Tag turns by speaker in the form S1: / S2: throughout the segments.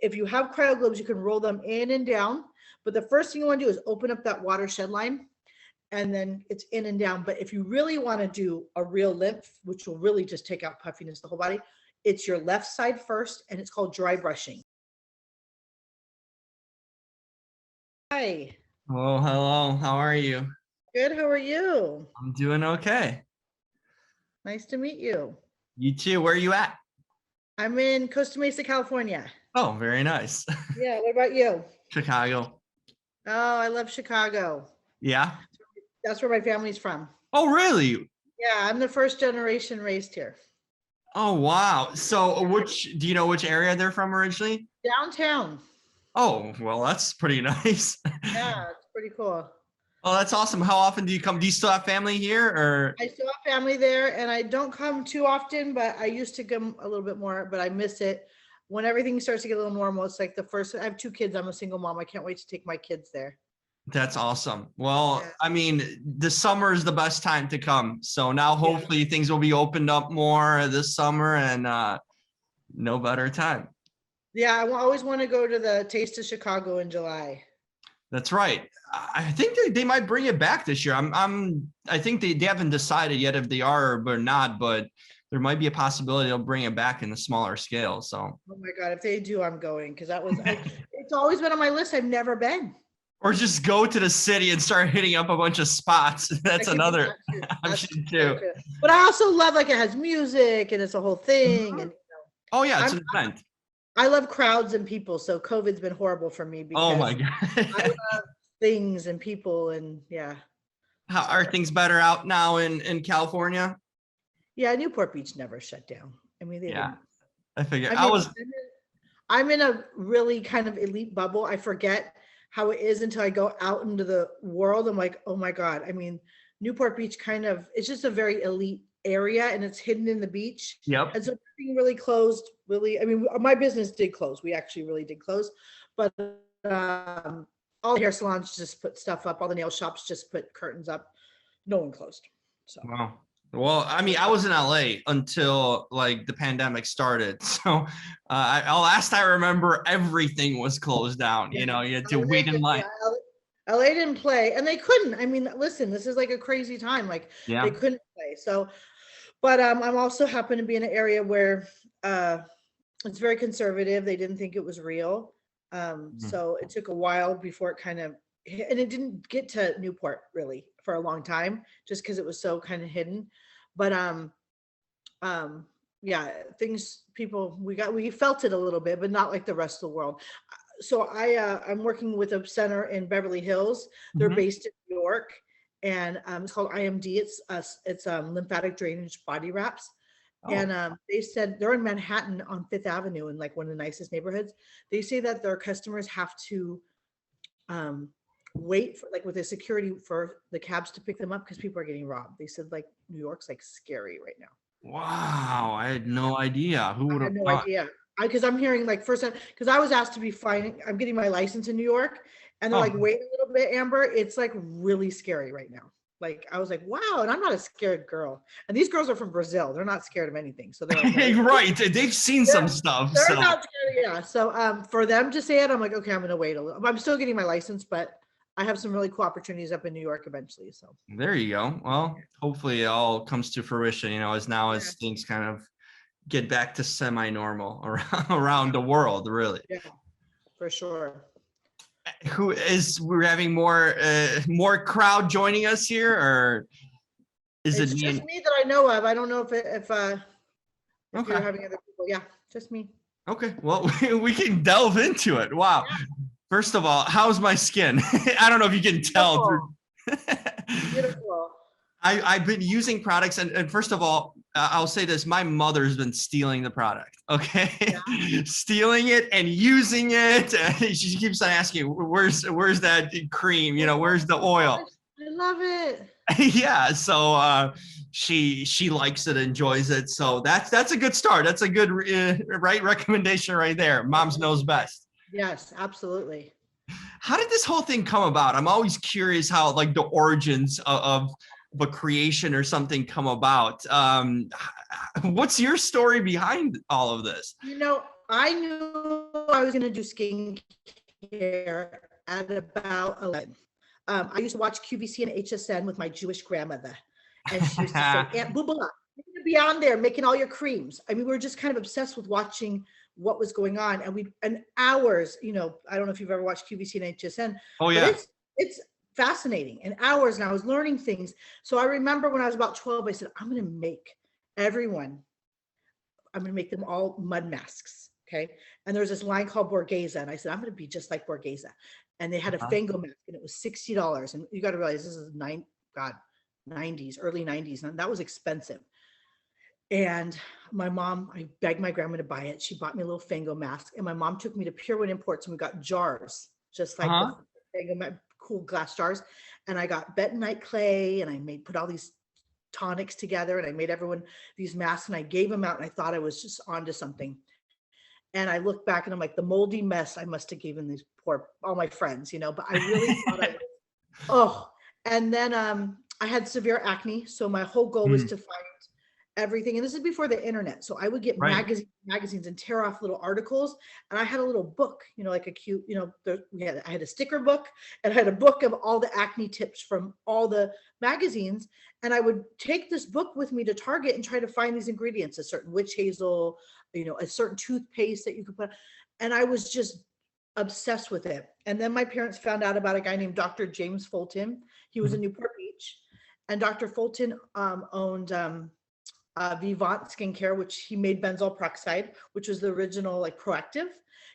S1: if you have Cryoglobes, you can roll them in and down. But the first thing you want to do is open up that Watershed line, and then it's in and down. But if you really want to do a real lymph, which will really just take out puffiness the whole body, it's your left side first, and it's called dry brushing. Hi.
S2: Oh, hello. How are you?
S1: Good. How are you?
S2: I'm doing okay.
S1: Nice to meet you.
S2: You too. Where are you at?
S1: I'm in Costa Mesa, California.
S2: Oh, very nice.
S1: Yeah. What about you?
S2: Chicago.
S1: Oh, I love Chicago.
S2: Yeah.
S1: That's where my family's from.
S2: Oh, really?
S1: Yeah, I'm the first generation raised here.
S2: Oh, wow. So do you know which area they're from originally?
S1: Downtown.
S2: Oh, well, that's pretty nice.
S1: Yeah, it's pretty cool.
S2: Oh, that's awesome. How often do you come? Do you still have family here or?
S1: I still have family there, and I don't come too often, but I used to come a little bit more, but I miss it. When everything starts to get a little normal, it's like I have 2 kids. I'm a single mom. I can't wait to take my kids there.
S2: That's awesome. Well,
S1: Yeah.
S2: I mean, the summer is the best time to come. So now hopefully things will be opened up more this summer, and no better time.
S1: Yeah, I always want to go to the Taste of Chicago in July.
S2: That's right. I think they might bring it back this year. I think they haven't decided yet if they are or not, but there might be a possibility they'll bring it back in a smaller scale. So.
S1: Oh my God, if they do, I'm going, because it's always been on my list. I've never been.
S2: Or just go to the city and start hitting up a bunch of spots. That's another option too.
S1: But I also love, like, it has music and it's a whole thing. And
S2: oh yeah, it's an event.
S1: I love crowds and people, so COVID's been horrible for me because
S2: oh my God.
S1: I love things and people, and yeah.
S2: How are things better out now in California?
S1: Yeah, Newport Beach never shut down. I mean,
S2: I figured
S1: I'm in a really kind of elite bubble. I forget how it is until I go out into the world. I'm like, oh my God. I mean, Newport Beach it's just a very elite area, and it's hidden in the beach.
S2: Yep.
S1: And so everything really closed, really. I mean, my business did close. We actually really did close, but all the hair salons just put stuff up. All the nail shops just put curtains up. No one closed. So.
S2: Wow. Well, I mean, I was in LA until like the pandemic started. So last I remember, everything was closed down. You know, you had to wait in line.
S1: LA didn't play, and they couldn't. I mean, listen, this is like a crazy time. Like they couldn't play. So, but I'm also happen to be in an area where it's very conservative. They didn't think it was real. So it took a while before it kind of hit, and it didn't get to Newport really for a long time, just because it was so kind of hidden. But yeah, we felt it a little bit, but not like the rest of the world. So I'm working with a center in Beverly Hills. They're based in New York, and it's called IMD. It's lymphatic drainage body wraps. Oh. And they said they're in Manhattan on 5th Avenue, in like one of the nicest neighborhoods. They say that their customers have to wait for, like, with the security, for the cabs to pick them up because people are getting robbed. They said like New York's like scary right now.
S2: Wow, I had no idea. Who would have
S1: no idea? Because I'm hearing like first time, because I was asked to be I'm getting my license in New York, and they're like, wait a little bit, Amber. It's like really scary right now. Like I was like, wow, and I'm not a scared girl. And these girls are from Brazil. They're not scared of anything. So they're like,
S2: right. They've seen some stuff.
S1: They're not scared, yeah. So for them to say it, I'm like, okay, I'm gonna wait a little. I'm still getting my license, but I have some really cool opportunities up in New York eventually. So
S2: there you go. Well, hopefully it all comes to fruition, you know, as things kind of get back to semi-normal around the world, really.
S1: Yeah, for sure.
S2: We're having more crowd joining us here, or is
S1: it's
S2: it
S1: just me that I know of? I don't know if you're having other people. Yeah, just me.
S2: Okay, well, we can delve into it. Wow. Yeah. First of all, how's my skin? I don't know if you can tell.
S1: Beautiful.
S2: I've been using products, and first of all, I'll say this: my mother's been stealing the product. Okay, stealing it and using it. She keeps on asking, "Where's that cream? You know, where's the oil?"
S1: I love it.
S2: Yeah, so she likes it, enjoys it. So that's a good start. That's a good right recommendation right there. Moms knows best.
S1: Yes, absolutely.
S2: How did this whole thing come about? I'm always curious how, like, the origins of a creation or something come about. What's your story behind all of this?
S1: You know, I knew I was going to do skincare at about 11. I used to watch QVC and HSN with my Jewish grandmother. And she used to say, Aunt Boobala, you're going to be on there making all your creams. I mean, we were just kind of obsessed with watching what was going on. And hours, you know, I don't know if you've ever watched QVC and HSN.
S2: Oh, yeah.
S1: But it's fascinating, and hours, and I was learning things. So I remember when I was about 12, I said, I'm going to make them all mud masks. Okay. And there's this line called Borghese. And I said, I'm going to be just like Borghese. And they had a Fango mask, and it was $60. And you got to realize this is 90s, early 90s. And that was expensive. And my mom, I begged my grandma to buy it. She bought me a little Fango mask. And my mom took me to Pure One Imports, and we got jars, just like the Fango, cool glass jars. And I got bentonite clay, and I put all these tonics together, and I made everyone these masks, and I gave them out, and I thought I was just onto something. And I look back and I'm like, the moldy mess I must have given these all my friends, you know, but I really thought and then I had severe acne. So my whole goal was to find everything. And this is before the internet. So I would get magazines and tear off little articles. And I had a little book, you know, like a cute, you know, I had a sticker book, and I had a book of all the acne tips from all the magazines. And I would take this book with me to Target and try to find these ingredients, a certain witch hazel, you know, a certain toothpaste that you could put. And I was just obsessed with it. And then my parents found out about a guy named Dr. James Fulton. He was in Newport Beach, and Dr. Fulton owned Vivant Skincare, which he made benzoyl peroxide, which was the original like Proactive.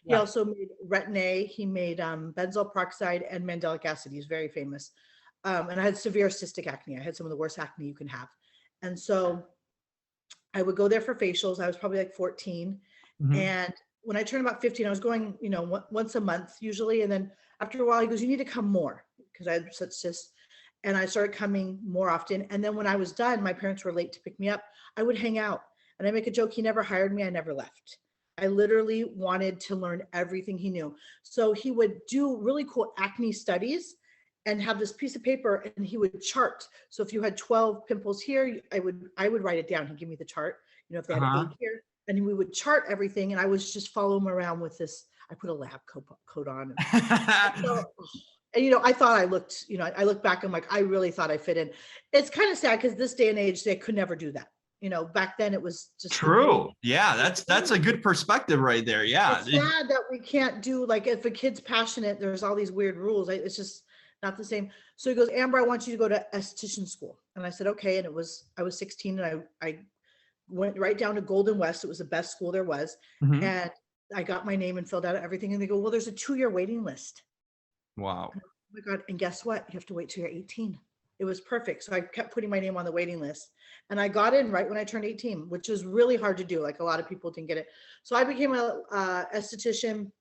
S1: He also made Retin-A. He made benzoyl peroxide and mandelic acid. He's very famous. And I had severe cystic acne. I had some of the worst acne you can have. And so I would go there for facials. I was probably like 14. And when I turned about 15, I was going, you know, once a month usually. And then after a while, he goes, you need to come more, because I had such cysts. And I started coming more often. And then when I was done, my parents were late to pick me up. I would hang out, and I make a joke. He never hired me. I never left. I literally wanted to learn everything he knew. So he would do really cool acne studies and have this piece of paper, and he would chart. So if you had 12 pimples here, I would write it down. He'd give me the chart, you know, if they had an 8 here, and we would chart everything. And I was just follow him around with this. I put a lab coat on. And, you know, I thought I looked, you know, I look back, I'm like, I really thought I fit in. It's kind of sad, because this day and age, they could never do that. You know, back then it was just
S2: true. Yeah, that's a good perspective right there. Yeah.
S1: It's sad that we can't do, like, if a kid's passionate, there's all these weird rules. It's just not the same. So he goes, Amber, I want you to go to esthetician school. And I said, okay. And I was 16, and I went right down to Golden West. It was the best school there was. And I got my name and filled out everything. And they go, well, there's a 2-year waiting list.
S2: Wow.
S1: Oh my God. And guess what? You have to wait till you're 18. It was perfect. So I kept putting my name on the waiting list, and I got in right when I turned 18, which was really hard to do. Like, a lot of people didn't get it. So I became a esthetician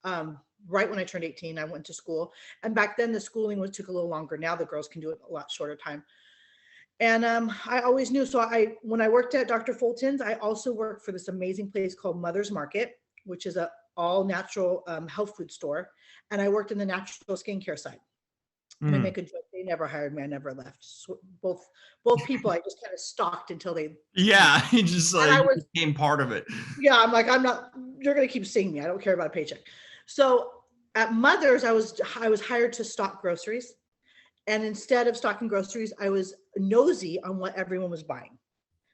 S1: right when I turned 18. I went to school, and back then the schooling took a little longer. Now the girls can do it a lot shorter time. And I always knew. So when I worked at Dr. Fulton's, I also worked for this amazing place called Mother's Market, which is a all natural health food store. And I worked in the natural skincare side. And I make a joke, they never hired me. I never left. So both people, I just kind of stalked until they.
S2: Yeah, he just became part of it.
S1: Yeah, I'm like, you're going to keep seeing me. I don't care about a paycheck. So at Mother's, I was hired to stock groceries. And instead of stocking groceries, I was nosy on what everyone was buying.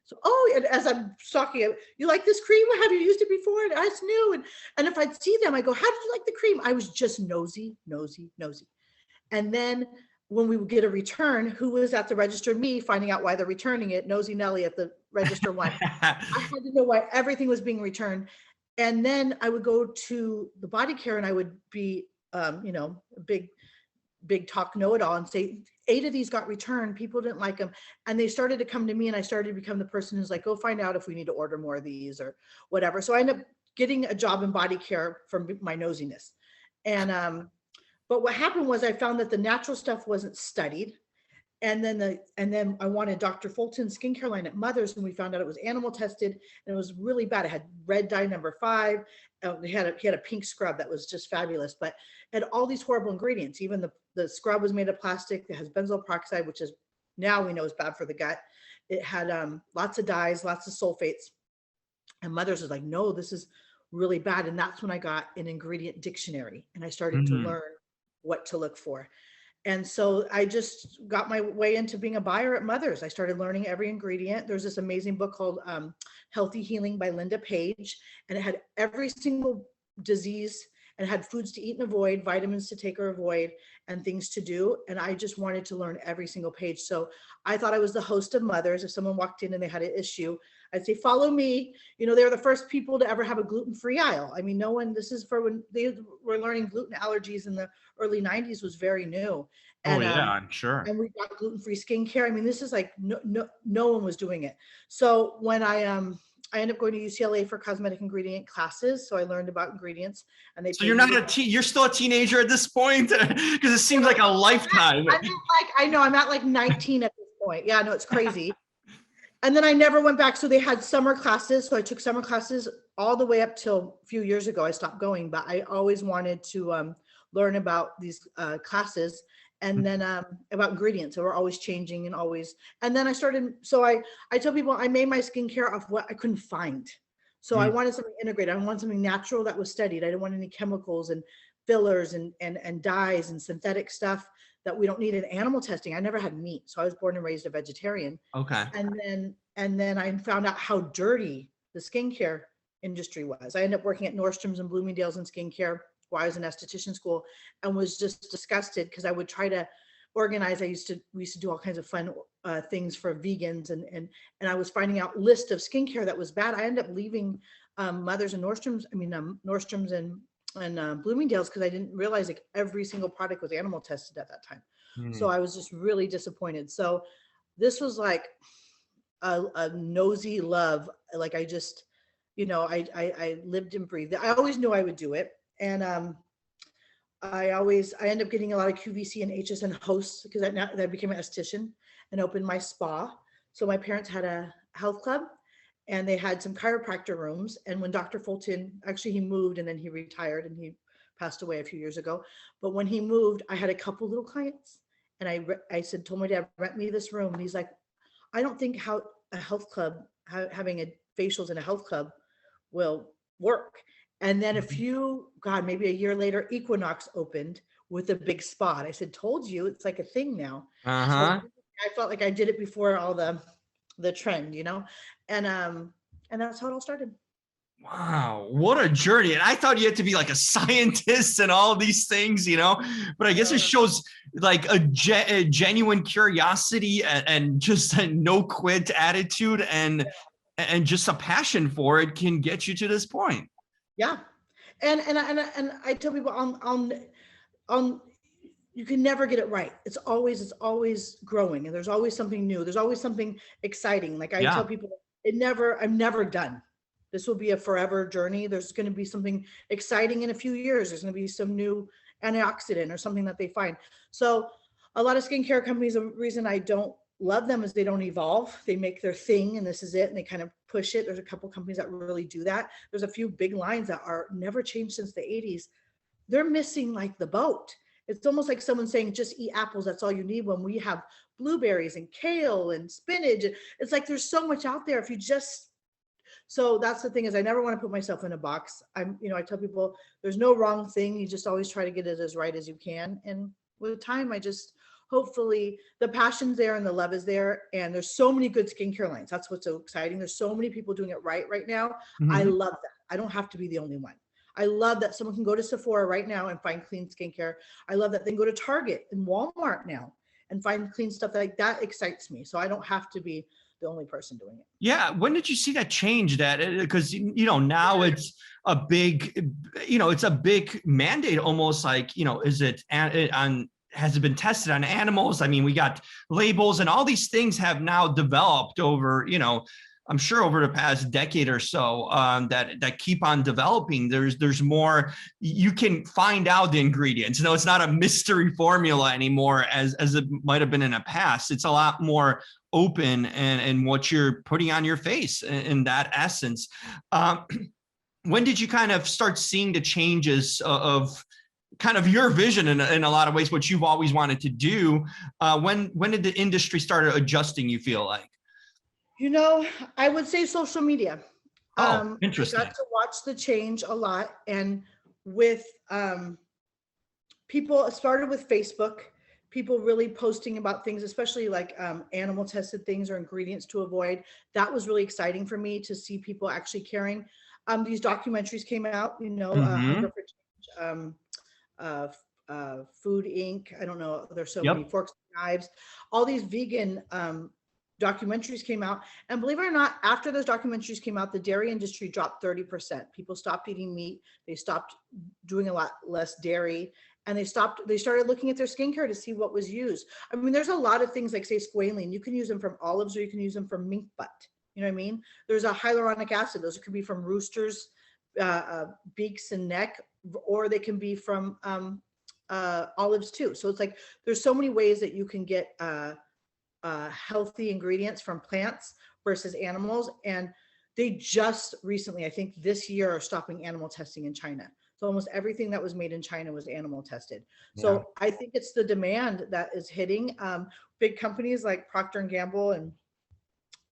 S1: So, and as I'm stocking it, you like this cream? Have you used it before? And it's new. And if I'd see them, I go, how did you like the cream? I was just nosy. And then when we would get a return, who was at the register? Me, finding out why they're returning it. Nosy Nelly at the register one. I had to know why everything was being returned. And then I would go to the body care, and I would be, you know, a big talk know-it-all, and say, 8 of these got returned. People didn't like them. And they started to come to me, and I started to become the person who's like, go find out if we need to order more of these or whatever. So I ended up getting a job in body care from my nosiness. And, but what happened was I found that the natural stuff wasn't studied. And then I wanted Dr. Fulton's skincare line at Mother's, and we found out it was animal tested, and it was really bad. It had red dye number 5. He had a pink scrub that was just fabulous, but had all these horrible ingredients. Even the scrub was made of plastic. It has benzoyl peroxide, which is now we know is bad for the gut. It had lots of dyes, lots of sulfates. And Mother's was like, no, this is really bad. And that's when I got an ingredient dictionary and I started to
S2: Mm.
S1: learn what to look for. And so I just got my way into being a buyer at Mother's. I started learning every ingredient. There's this amazing book called Healthy Healing by Linda Page, and it had every single disease and had foods to eat and avoid, vitamins to take or avoid, and things to do. And I just wanted to learn every single page. So I thought I was the host of Mothers. If someone walked in and they had an issue, I'd say, follow me. You know, they were the first people to ever have a gluten-free aisle. I mean, no one, this is for when they were learning gluten allergies in the early 90s was very new.
S2: Oh
S1: And
S2: yeah, I'm sure.
S1: and we got gluten-free skincare. I mean, this is like no one was doing it. So when I ended up going to UCLA for cosmetic ingredient classes. So I learned about ingredients, and they.
S2: So you're not you're still a teenager at this point, because it seems like a lifetime.
S1: I know I'm at like 19 at this point. Yeah, no, it's crazy. And then I never went back. So they had summer classes. So I took summer classes all the way up till a few years ago. I stopped going, but I always wanted to learn about these classes. And then about ingredients. So we're always changing and always. And then I started, so I tell people I made my skincare off what I couldn't find. So I wanted something integrated. I wanted something natural that was studied. I didn't want any chemicals and fillers and dyes and synthetic stuff that we don't need in animal testing. I never had meat. So I was born and raised a vegetarian.
S2: Okay.
S1: And then I found out how dirty the skincare industry was. I ended up working at Nordstrom's and Bloomingdale's in skincare while I was in esthetician school, and was just disgusted because I would try to organize. We used to do all kinds of fun things for vegans, and I was finding out list of skincare that was bad. I ended up leaving Mother's and Nordstrom's, Nordstrom's and Bloomingdale's, because I didn't realize like every single product was animal tested at that time. So I was just really disappointed. So this was like a nosy love. Like I just, I lived and breathed. I always knew I would do it. And I ended up getting a lot of QVC and HSN hosts because I became an esthetician and opened my spa. So my parents had a health club, and they had some chiropractor rooms. And when Dr. Fulton, actually he moved and then he retired and he passed away a few years ago. But when he moved, I had a couple little clients, and I told my dad, rent me this room. And he's like, I don't think how a health club, having facials in a health club will work. And then maybe a year later, Equinox opened with a big spot. I said, told you, it's like a thing now. So I felt like I did it before all the trend, and that's how it all started.
S2: Wow, what a journey. And I thought you had to be like a scientist and all these things, but I guess it shows like a genuine curiosity and just a no quit attitude and just a passion for it can get you to this point.
S1: Yeah. And I tell people on you can never get it right. It's always growing, and there's always something new. There's always something exciting. Like I tell people, I'm never done. This will be a forever journey. There's going to be something exciting in a few years. There's going to be some new antioxidant or something that they find. So a lot of skincare companies, the reason I don't love them is they don't evolve. They make their thing and this is it, and they kind of push it. There's a couple companies that really do that. There's a few big lines that are never changed since the 80s. They're missing like the boat. It's almost like someone saying just eat apples, that's all you need, when we have blueberries and kale and spinach. It's like there's so much out there if you just. So that's the thing, is I never want to put myself in a box. I tell people there's no wrong thing. You just always try to get it as right as you can. And with time, hopefully the passion's there and the love is there. And there's so many good skincare lines. That's what's so exciting. There's so many people doing it right now. I love that. I don't have to be the only one. I love that someone can go to Sephora right now and find clean skincare. I love that they can go to Target and Walmart now and find clean stuff. That excites me. So I don't have to be the only person doing it.
S2: Yeah. When did you see that change? Because, now it's a big, it's a big mandate, almost like, is it has it been tested on animals? I mean, we got labels and all these things have now developed over, I'm sure over the past decade or so, that keep on developing. There's more, you can find out the ingredients. It's not a mystery formula anymore as it might have been in the past. It's a lot more open and what you're putting on your face in that essence. When did you kind of start seeing the changes of kind of your vision in a lot of ways, what you've always wanted to do? When did the industry start adjusting, you feel like?
S1: I would say social media.
S2: Interesting.
S1: I got to watch the change a lot, and with people, it started with Facebook, people really posting about things, especially like animal tested things or ingredients to avoid. That was really exciting for me to see people actually caring. These documentaries came out, Hunger for Change, Food Inc. I don't know, there's so many, Forks and Knives, all these vegan documentaries came out. And believe it or not, after those documentaries came out, the dairy industry dropped 30%. People stopped eating meat. They stopped doing a lot less dairy. And they started looking at their skincare to see what was used. I mean, there's a lot of things like, say, squalene. You can use them from olives, or you can use them from mink butt. You know what I mean? There's a hyaluronic acid. Those could be from roosters, beaks and neck, or they can be from olives too. So it's like, there's so many ways that you can get healthy ingredients from plants versus animals. And they just recently, I think this year, are stopping animal testing in China. So almost everything that was made in China was animal tested. So I think it's the demand that is hitting. Big companies like Procter & Gamble and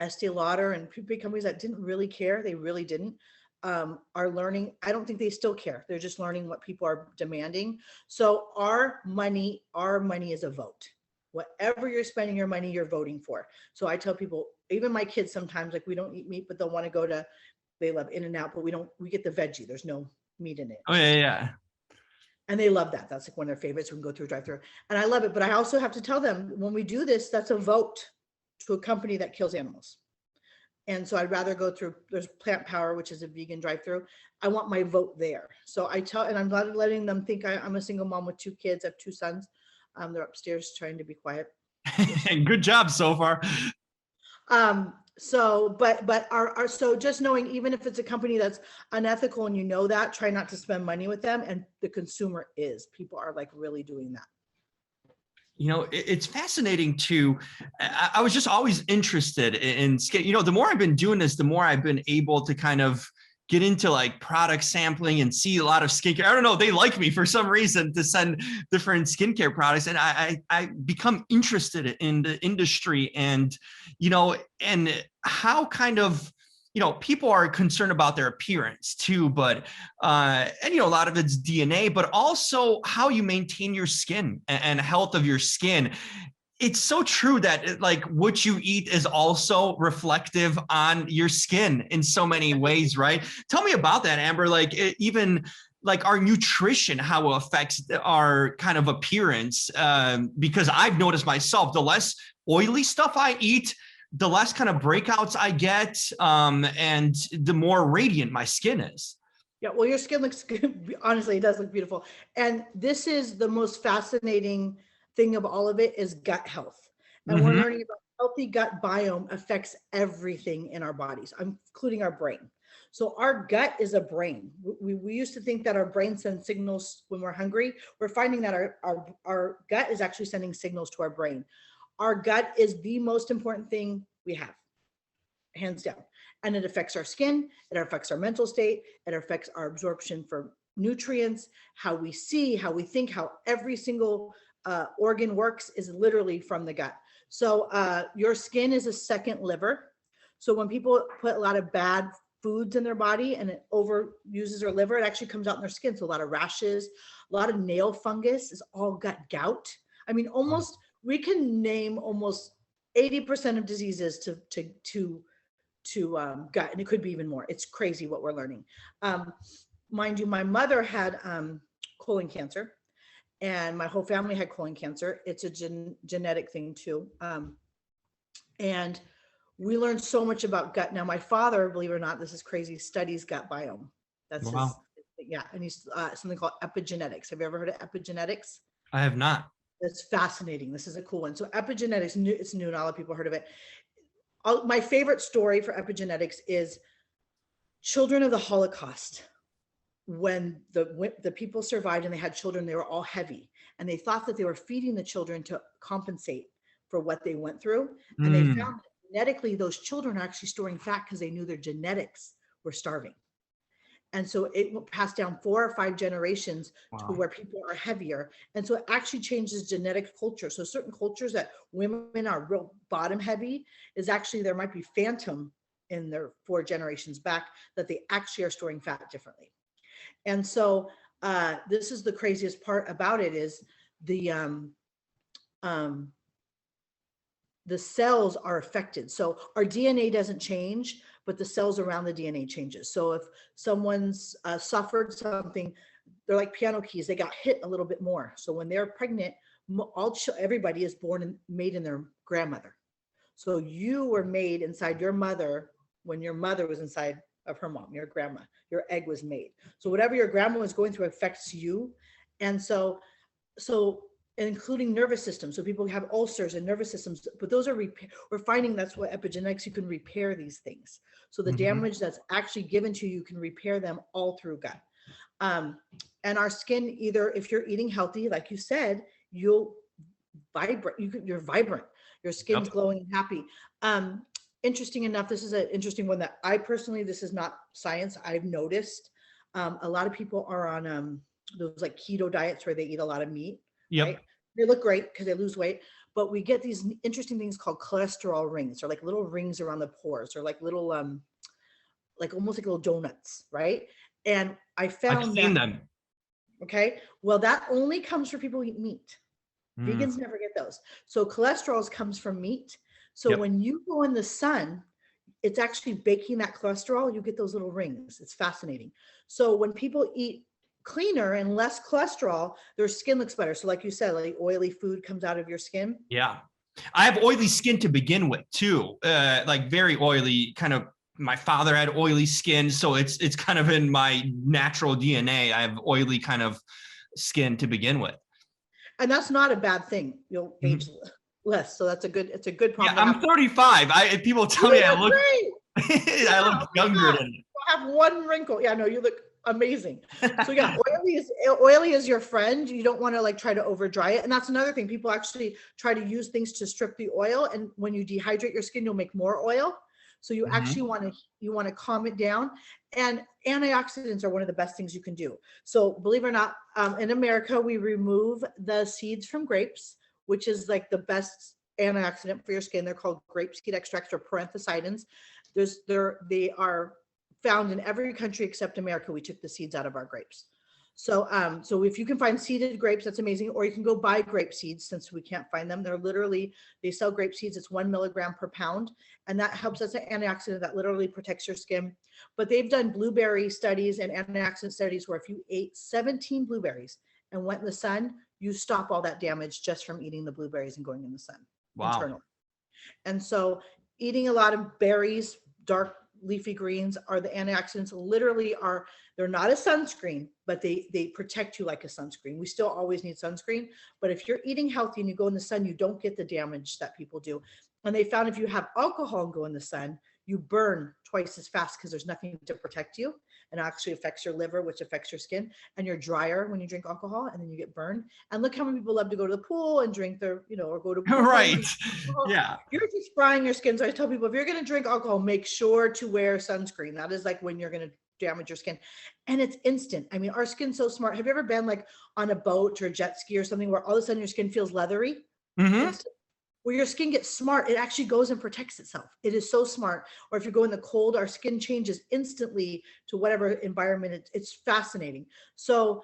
S1: Estee Lauder and big companies that didn't really care, they really didn't, are learning. I don't think they still care. They're just learning what people are demanding. So our money is a vote. Whatever you're spending your money, you're voting for. So I tell people, even my kids sometimes, like, we don't eat meat, but they'll want to go to, they love In-N-Out, but we get the veggie. There's no meat in it.
S2: Oh yeah.
S1: And they love that. That's like one of their favorites. We can go through a drive-through, and I love it. But I also have to tell them, when we do this, that's a vote to a company that kills animals. And so I'd rather go through, there's Plant Power, which is a vegan drive-through. I want my vote there. So I tell, and I'm not letting them think I'm a single mom with 2 kids. I have 2 sons. They're upstairs trying to be quiet.
S2: Good job so far.
S1: So just knowing, even if it's a company that's unethical and that, try not to spend money with them. And the consumer people are like really doing that.
S2: It's fascinating too. I was just always interested in skin. The more I've been doing this, the more I've been able to kind of get into like product sampling and see a lot of skincare. I don't know, they like me for some reason to send different skincare products. And I become interested in the industry and how kind of, people are concerned about their appearance too, but, a lot of it's DNA, but also how you maintain your skin and health of your skin. It's so true that like what you eat is also reflective on your skin in so many ways, right? Tell me about that, Amber. Like even like our nutrition, how it affects our kind of appearance. Because I've noticed myself, the less oily stuff I eat, the less kind of breakouts I get, and the more radiant my skin is.
S1: Yeah, well, your skin looks good. Honestly, it does look beautiful. And this is the most fascinating thing of all of it, is gut health. And we're learning about healthy gut biome affects everything in our bodies, including our brain. So our gut is a brain. We used to think that our brain sends signals when we're hungry. We're finding that our gut is actually sending signals to our brain. Our gut is the most important thing we have, hands down. And it affects our skin, it affects our mental state, it affects our absorption for nutrients, how we see, how we think, how every single organ works is literally from the gut. So your skin is a second liver. So when people put a lot of bad foods in their body and it overuses their liver, it actually comes out in their skin. So a lot of rashes, a lot of nail fungus is all gut gout. I mean, we can name almost 80% of diseases to gut, and it could be even more. It's crazy what we're learning. Mind you, my mother had colon cancer. And my whole family had colon cancer. It's a genetic thing too. And we learned so much about gut. Now, my father, believe it or not, this is crazy, studies gut biome. That's
S2: wow.
S1: And he's something called epigenetics. Have you ever heard of epigenetics?
S2: I have not.
S1: That's fascinating. This is a cool one. So epigenetics, it's new, not a lot of people heard of it. My favorite story for epigenetics is children of the Holocaust. When the people survived and they had children, they were all heavy, and they thought that they were feeding the children to compensate for what they went through. And they found that genetically those children are actually storing fat because they knew their genetics were starving. And so it passed down 4 or 5 generations to where people are heavier. And so it actually changes genetic culture. So certain cultures that women are real bottom heavy is actually, there might be phantom in their 4 generations back that they actually are storing fat differently. And so this is the craziest part about it is the cells are affected. So our DNA doesn't change, but the cells around the DNA changes. So if someone's suffered something, they're like piano keys, they got hit a little bit more. So when they're pregnant, everybody is born and made in their grandmother. So you were made inside your mother when your mother was inside of her mom, your grandma, your egg was made. So whatever your grandma was going through affects you. And so including nervous systems. So people have ulcers and nervous systems, but those are we're finding that's what epigenetics, you can repair these things. So the damage that's actually given to you can repair them all through gut. And our skin, either if you're eating healthy, like you said, you'll vibrate, you're vibrant, your skin's glowing and happy. Interesting enough, this is an interesting one that I personally, this is not science, I've noticed. A lot of people are on those like keto diets where they eat a lot of meat. Right? They look great because they lose weight, but we get these interesting things called cholesterol rings, or like little rings around the pores, or like little like almost like little donuts, right? And I found
S2: I've seen them.
S1: Okay, well, that only comes for people who eat meat. Vegans never get those. So cholesterol comes from meat. So when you go in the sun, it's actually baking that cholesterol, you get those little rings. It's fascinating. So when people eat cleaner and less cholesterol, their skin looks better. So like you said, like oily food comes out of your skin.
S2: Yeah. I have oily skin to begin with too. Like very oily, kind of, my father had oily skin. So it's kind of in my natural DNA. I have oily kind of skin to begin with. And
S1: that's not a bad thing. You'll age less. So it's a good problem.
S2: Yeah, I'm 35. People tell me I look
S1: great.
S2: I look younger than you.
S1: I have one wrinkle. Yeah, no, you look amazing. So yeah, oily is your friend. You don't want to like try to over dry it. And that's another thing. People actually try to use things to strip the oil. And when you dehydrate your skin, you'll make more oil. So you actually want to calm it down. And antioxidants are one of the best things you can do. So believe it or not, in America, we remove the seeds from grapes, which is like the best antioxidant for your skin. They're called grapeseed extracts or parenthicidins. They are found in every country except America. We took the seeds out of our grapes. So if you can find seeded grapes, that's amazing. Or you can go buy grape seeds since we can't find them. They sell grape seeds. It's 1 milligram per pound. And that helps as an antioxidant that literally protects your skin. But they've done blueberry studies and antioxidant studies where if you ate 17 blueberries and went in the sun, you stop all that damage just from eating the blueberries and going in the sun.
S2: Wow.
S1: Internally. And so eating a lot of berries, dark leafy greens are the antioxidants. Literally they're not a sunscreen, but they protect you like a sunscreen. We still always need sunscreen, but if you're eating healthy and you go in the sun, you don't get the damage that people do. And they found if you have alcohol and go in the sun, you burn twice as fast because there's nothing to protect you, and it actually affects your liver, which affects your skin, and you're drier when you drink alcohol, and then you get burned. And look how many people love to go to the pool and drink their, or go to
S2: right. Yeah.
S1: You're just frying your skin. So I tell people, if you're going to drink alcohol, make sure to wear sunscreen. That is like when you're going to damage your skin, and it's instant. I mean, our skin's so smart. Have you ever been like on a boat or a jet ski or something where all of a sudden your skin feels leathery? Where your skin gets smart, it actually goes and protects itself. It is so smart. Or if you go in the cold, our skin changes instantly to whatever environment. It's fascinating. So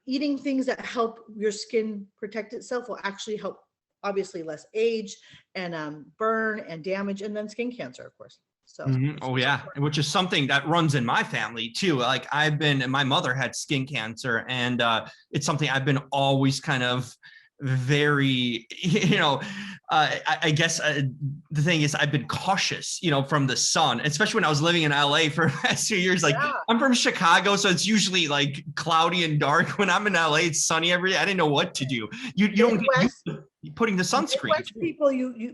S1: eating things that help your skin protect itself will actually help, obviously, less age and burn and damage, and then skin cancer, of course. So
S2: oh yeah, which is something that runs in my family too. Like my mother had skin cancer, and it's something I've been always kind of very, I guess the thing is I've been cautious, from the sun, especially when I was living in LA for the past 2 years. Like I'm from Chicago, so it's usually like cloudy and dark. When I'm in LA, it's sunny every day. I didn't know what to do. You don't get used to putting the sunscreen.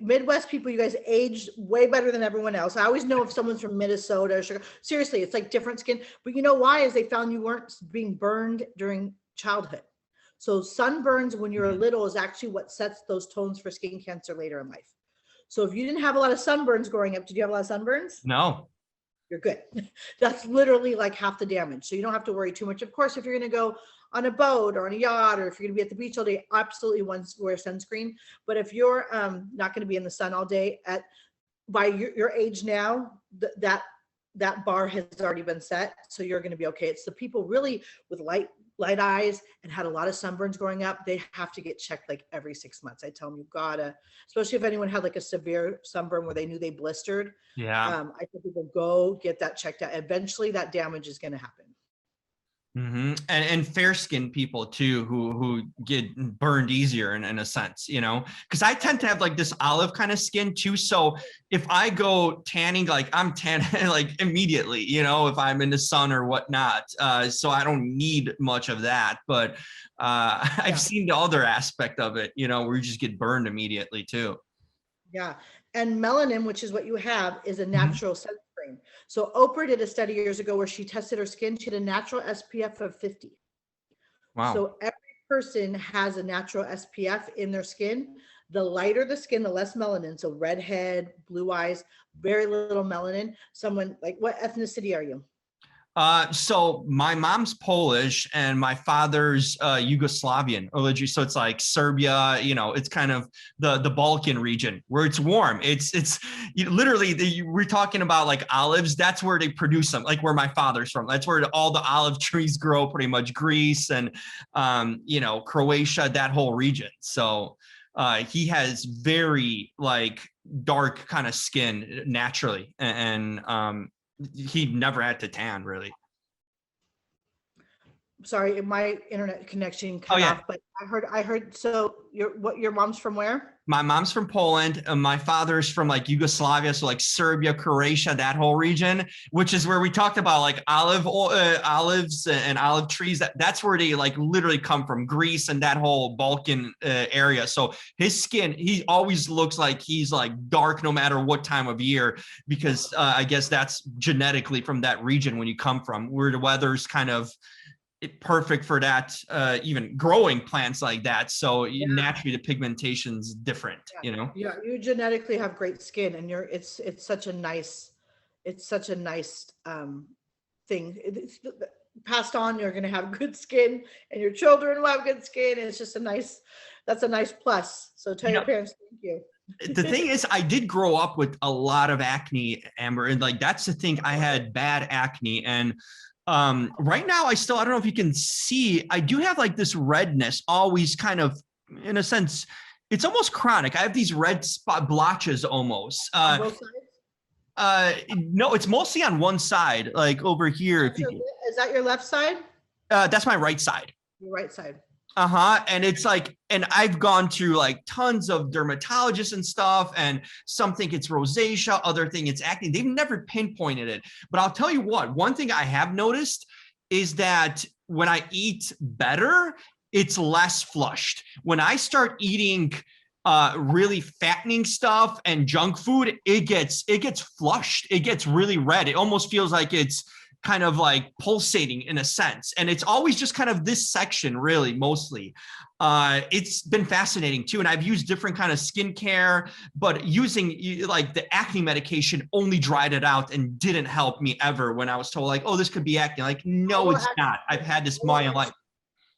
S1: Midwest people, you guys age way better than everyone else. I always know if someone's from Minnesota or Chicago. Seriously, it's like different skin. But you know why? Is they found you weren't being burned during childhood. So sunburns when you're little is actually what sets those tones for skin cancer later in life. So if you didn't have a lot of sunburns growing up, did you have a lot of sunburns?
S2: No.
S1: You're good. That's literally like half the damage. So you don't have to worry too much. Of course, if you're going to go on a boat or on a yacht, or if you're going to be at the beach all day, absolutely wear sunscreen. But if you're not going to be in the sun all day, by your age now, that bar has already been set, so you're going to be okay. It's the people really with light eyes and had a lot of sunburns growing up, they have to get checked like every 6 months. I tell them, you gotta, especially if anyone had like a severe sunburn where they knew they blistered.
S2: Yeah.
S1: I tell people, go get that checked out. Eventually that damage is going to happen.
S2: Mm-hmm. And fair skinned people too, who get burned easier in a sense, you know, because I tend to have like this olive kind of skin too. So if I go tanning, like I'm tanning like immediately, you know, if I'm in the sun or whatnot. So I don't need much of that. But I've seen the other aspect of it, you know, where you just get burned immediately too.
S1: Yeah. And melanin, which is what you have, is a natural sunscreen. So Oprah did a study years ago where she tested her skin. She had a natural SPF of 50.
S2: Wow.
S1: So every person has a natural SPF in their skin. The lighter the skin, the less melanin. So redhead, blue eyes, very little melanin. Someone like, what ethnicity are you?
S2: So my mom's Polish and my father's Yugoslavian origin. So it's like Serbia, you know, it's kind of the Balkan region where it's warm. It's literally we're talking about like olives. That's where they produce them, like where my father's from. That's where all the olive trees grow, pretty much. Greece and you know, Croatia, that whole region. So he has very like dark kind of skin naturally, and he never had to tan really.
S1: Sorry, my internet connection cut off, but I heard. So your mom's from where?
S2: My mom's from Poland. My father's from like Yugoslavia, so like Serbia, Croatia, that whole region, which is where we talked about like olives and olive trees. That's where they like literally come from, Greece and that whole Balkan area. So his skin, he always looks like he's like dark no matter what time of year, because I guess that's genetically from that region when you come from, where the weather's kind of perfect for that, even growing plants like that. So naturally the pigmentation's different, you know?
S1: Yeah, you genetically have great skin, and it's such a nice thing. It's passed on, you're going to have good skin, and your children will have good skin. And it's just that's a nice plus. So tell your parents thank you.
S2: The thing is, I did grow up with a lot of acne, Amber, and like that's the thing. I had bad acne, and right now I don't know if you can see, I do have like this redness always, kind of, in a sense, it's almost chronic. I have these red spot blotches almost.
S1: Both sides?
S2: No, it's mostly on one side, like over here.
S1: Is that your left side?
S2: That's my right side.
S1: Your right side.
S2: And it's like, and I've gone through like tons of dermatologists and stuff, and some think it's rosacea, other think it's acne. They've never pinpointed it. But I'll tell you what, one thing I have noticed is that when I eat better, it's less flushed. When I start eating really fattening stuff and junk food, it gets flushed. It gets really red. It almost feels like it's kind of like pulsating in a sense. And it's always just kind of this section, really, mostly. It's been fascinating too. And I've used different kind of skincare, but using like the acne medication only dried it out and didn't help me ever when I was told like, oh, this could be acne. Like, no, it's not. I've had this my life.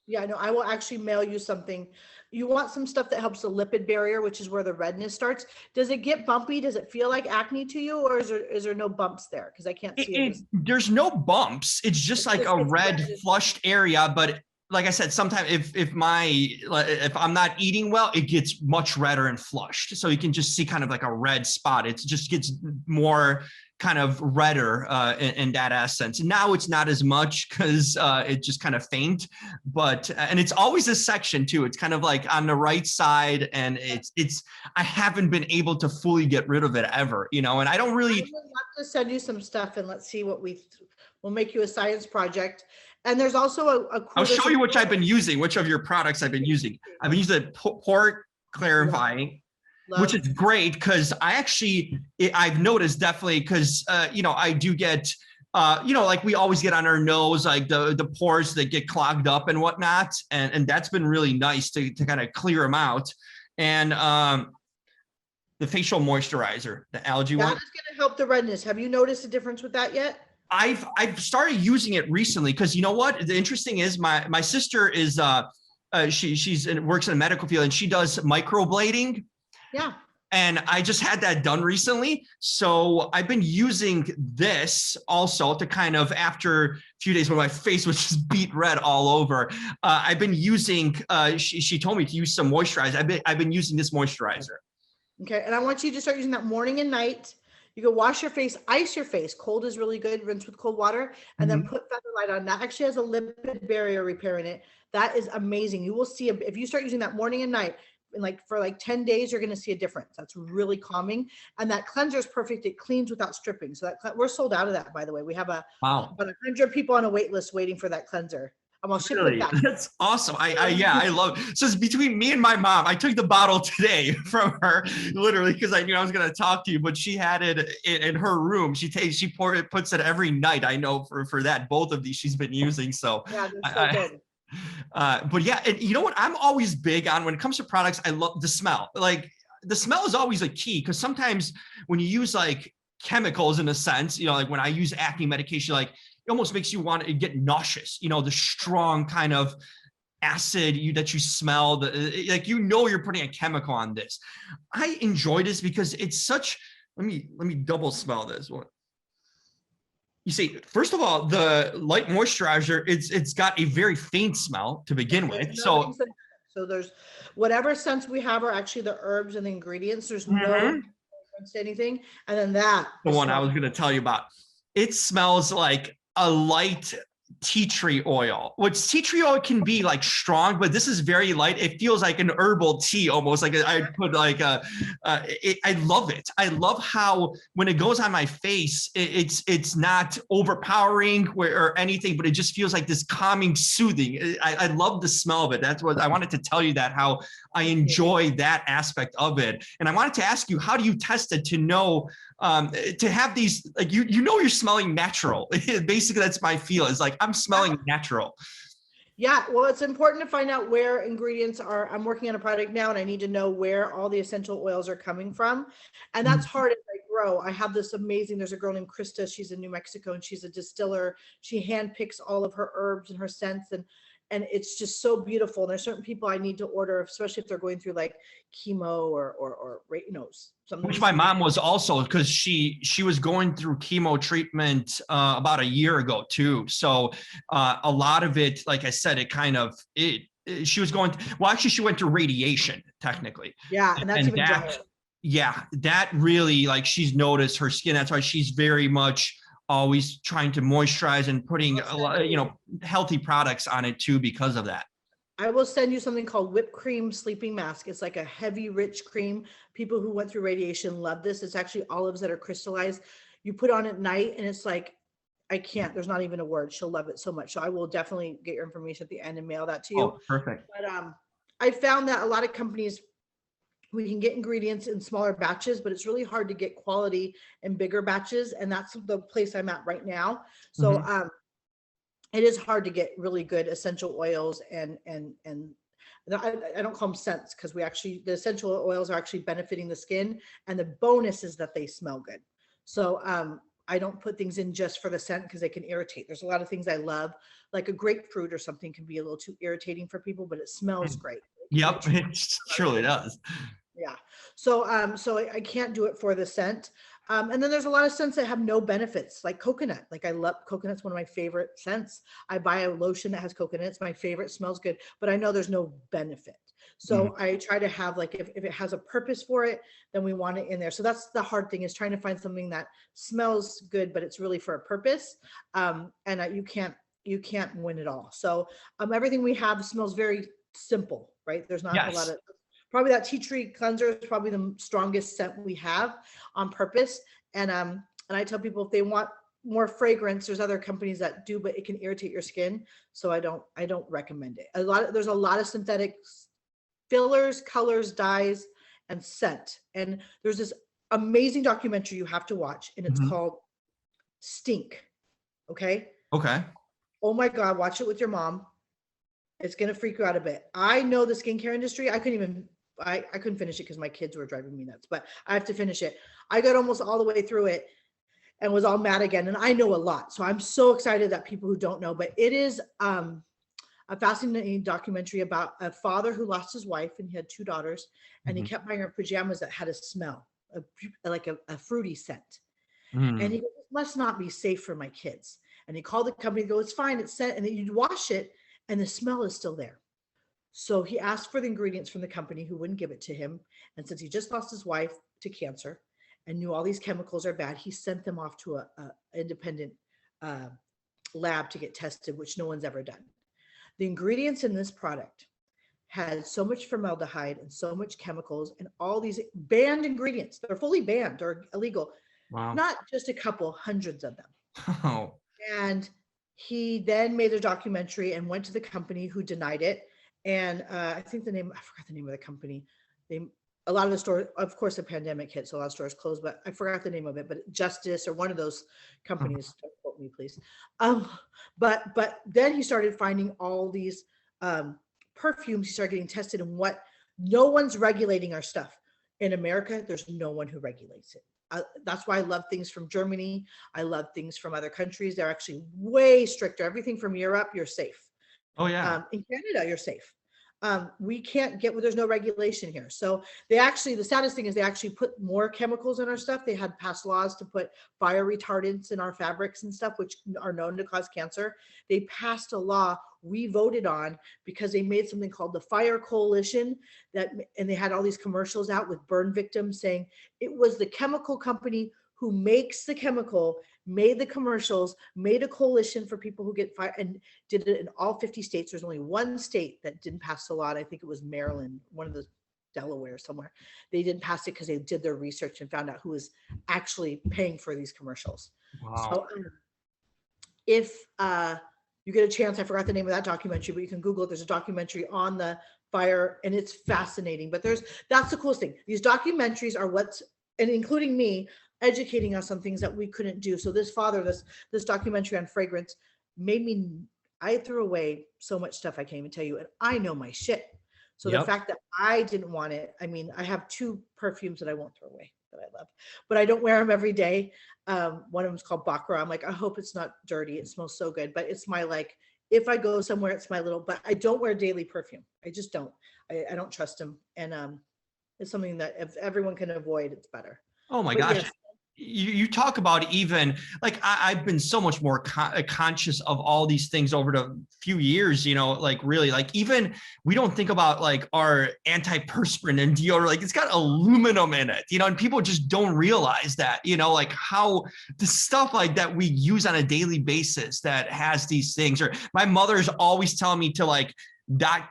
S1: Yeah, no, I will actually mail you something. You want some stuff that helps the lipid barrier, which is where the redness starts. Does it get bumpy? Does it feel like acne to you, or is there no bumps there? Because I can't see it.
S2: There's no bumps. It's just like a red flushed area. But like I said, sometimes if I'm not eating well, it gets much redder and flushed. So you can just see kind of like a red spot. It just gets more kind of redder in that essence. Now it's not as much because it's just kind of faint, but and it's always a section too. It's kind of like on the right side, and I haven't been able to fully get rid of it ever, you know. And I don't really. I would
S1: love to send you some stuff, and let's see what we'll make you a science project. And there's also a
S2: I'll show you which I've been using, which of your products I've been using. I've been using pore clarifying. Which is great because I've noticed definitely because, you know, I do get, you know, like we always get on our nose, like the pores that get clogged up and whatnot. And that's been really nice to kind of clear them out. And the facial moisturizer, the algae one.
S1: That is going to help the redness. Have you noticed a difference with that yet?
S2: I've started using it recently because you know what? The interesting is my sister is, she works in the medical field and she does microblading.
S1: Yeah.
S2: And I just had that done recently. So I've been using this also to kind of, after a few days when my face was just beat red all over, I've been using, she told me to use some moisturizer. I've been using this moisturizer.
S1: Okay. And I want you to start using that morning and night. You can wash your face, ice your face. Cold is really good. Rinse with cold water, and then put Feather Light on. That actually has a lipid barrier repair in it. That is amazing. You will see, if you start using that morning and night, and for 10 days, you're going to see a difference. That's really calming. And that cleanser is perfect. It cleans without stripping. So we're sold out of that, by the way. We have about 100 people on a wait list waiting for that cleanser. I'll ship it back.
S2: That's awesome. I love it. So it's between me and my mom. I took the bottle today from her, literally, because I knew I was going to talk to you, but she had it in her room. She puts it every night. I know for that, both of these she's been using. So
S1: yeah, that's so good.
S2: But yeah, and you know what I'm always big on when it comes to products, I love the smell. Like the smell is always a key, because sometimes when you use chemicals, in a sense, like when I use acne medication, it almost makes you want to get nauseous, the strong kind of acid that you smell, you're putting a chemical on this. I enjoy this because it's such, let me double smell this one. You see, first of all, the light moisturizer, it's got a very faint smell to begin with. So
S1: there's whatever scents we have are actually the herbs and the ingredients. There's no difference to anything. And then the
S2: one I was going to tell you about, it smells like a light tea tree oil, which tea tree oil can be strong, but this is very light. It feels like an herbal tea almost. I put I love it. I love how when it goes on my face, it's not overpowering or anything, but it just feels like this calming, soothing. I love the smell of it. That's what I wanted to tell you, that how I enjoy that aspect of it. And I wanted to ask you, how do you test it to know, to have these, you're smelling natural? Basically, that's my feel. It's I'm smelling natural.
S1: Yeah, well, it's important to find out where ingredients are. I'm working on a product now, and I need to know where all the essential oils are coming from. And that's hard as I grow. I have this amazing, there's a girl named Krista. She's in New Mexico, and she's a distiller. She handpicks all of her herbs and her scents, and it's just so beautiful. And there's certain people I need to order, especially if they're going through chemo or something.
S2: Which my mom was also, because she was going through chemo treatment about a year ago too. So a lot of it, like I said, she was going, actually she went through radiation technically.
S1: Yeah, and that's even dire.
S2: Yeah, that really, she's noticed her skin. That's why she's very much always trying to moisturize and putting a lot, healthy products on it too, because of that.
S1: I will send you something called whipped cream sleeping mask. It's like a heavy, rich cream. People who went through radiation love this. It's actually olives that are crystallized. You put on at night, and it's there's not even a word. She'll love it so much. So I will definitely get your information at the end and mail that to you.
S2: Oh, perfect.
S1: But I found that a lot of companies, we can get ingredients in smaller batches, but it's really hard to get quality in bigger batches. And that's the place I'm at right now. So it is hard to get really good essential oils, and I don't call them scents, because the essential oils are actually benefiting the skin, and the bonus is that they smell good. So I don't put things in just for the scent, because they can irritate. There's a lot of things I love, like a grapefruit or something can be a little too irritating for people, but it smells great.
S2: Yep, it truly does.
S1: Yeah. So I can't do it for the scent. And then there's a lot of scents that have no benefits, like coconut. I love coconut's one of my favorite scents. I buy a lotion that has coconut. It's my favorite, smells good, but I know there's no benefit. So I try to have if it has a purpose for it, then we want it in there. So that's the hard thing, is trying to find something that smells good, but it's really for a purpose. And you can't win it all. So everything we have smells very simple, right? There's not a lot of, probably that tea tree cleanser is probably the strongest scent we have on purpose. And I tell people, if they want more fragrance, there's other companies that do, but it can irritate your skin. So I don't recommend it. There's a lot of synthetic fillers, colors, dyes, and scent. And there's this amazing documentary you have to watch, and it's called Stink. Okay. Oh my God, watch it with your mom. It's going to freak you out a bit. I know the skincare industry. I couldn't finish it because my kids were driving me nuts, but I have to finish it. I got almost all the way through it and was all mad again. And I know a lot. So I'm so excited that people who don't know, but it is a fascinating documentary about a father who lost his wife and he had 2 daughters, and he kept buying her pajamas that had a smell, like a fruity scent. And he goes, "This must not be safe for my kids." And he called the company, go, "It's fine, it's sent," and then you'd wash it and the smell is still there. So he asked for the ingredients from the company, who wouldn't give it to him. And since he just lost his wife to cancer and knew all these chemicals are bad, he sent them off to a independent lab to get tested, which no one's ever done. The ingredients in this product had so much formaldehyde and so much chemicals and all these banned ingredients. They're fully banned or illegal.
S2: Wow.
S1: Not just a couple, hundreds of them.
S2: Oh.
S1: And he then made a documentary and went to the company, who denied it. And I forgot the name of the company. A lot of the stores, of course, the pandemic hit, so a lot of stores closed, but I forgot the name of it, but Justice or one of those companies, don't quote me, please. But then he started finding all these perfumes. He started getting tested, and no one's regulating our stuff. In America, there's no one who regulates it. That's why I love things from Germany. I love things from other countries. They're actually way stricter. Everything from Europe, you're safe.
S2: Oh yeah.
S1: In Canada, you're safe. We can't get, there's no regulation here. So the saddest thing is they actually put more chemicals in our stuff. They had passed laws to put fire retardants in our fabrics and stuff, which are known to cause cancer. They passed a law we voted on because they made something called the Fire Coalition, and they had all these commercials out with burn victims saying it was the chemical company who makes the chemical, made the commercials, made a coalition for people who get fired, and did it in all 50 states. There's only one state that didn't pass the law. I think it was Maryland, one of the Delaware somewhere. They didn't pass it because they did their research and found out who was actually paying for these commercials.
S2: Wow.
S1: So if you get a chance, I forgot the name of that documentary, but you can Google it. There's a documentary on the fire and it's fascinating. But that's the coolest thing. These documentaries are and including me, educating us on things that we couldn't do. So this documentary on fragrance I threw away so much stuff I can't even tell you, and I know my shit. So the fact that I didn't want it, I have 2 perfumes that I won't throw away that I love, but I don't wear them every day. One of them is called Baccarat. I'm like, I hope it's not dirty. It smells so good, but it's my, if I go somewhere, it's my but I don't wear daily perfume. I just don't. I don't trust them. And it's something that if everyone can avoid, it's better.
S2: Oh my gosh. Yes. You talk about even I've been so much more conscious of all these things over the few years, really even we don't think about our antiperspirant and deodorant, it's got aluminum in it, and people just don't realize that, how the stuff that we use on a daily basis that has these things. Or my mother's always telling me to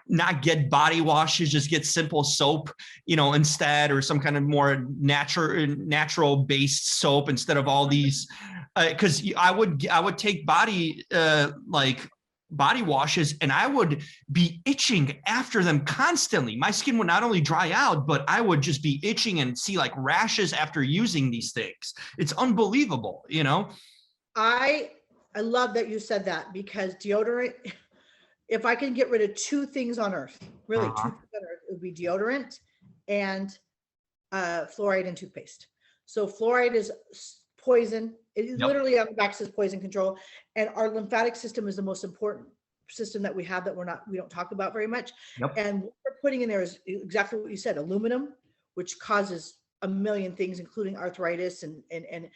S2: not get body washes, just get simple soap, instead, or some kind of more natural based soap instead of all these, because I would take body washes and I would be itching after them constantly. My skin would not only dry out, but I would just be itching and see rashes after using these things. It's unbelievable,
S1: I love that you said that, because deodorant, if I can get rid of 2 things on earth, really 2 things on earth, it would be deodorant and fluoride in toothpaste. So fluoride is poison. It literally on the back says poison control. And our lymphatic system is the most important system that we have that we don't talk about very much. And what we're putting in there is exactly what you said, aluminum, which causes a million things, including arthritis, and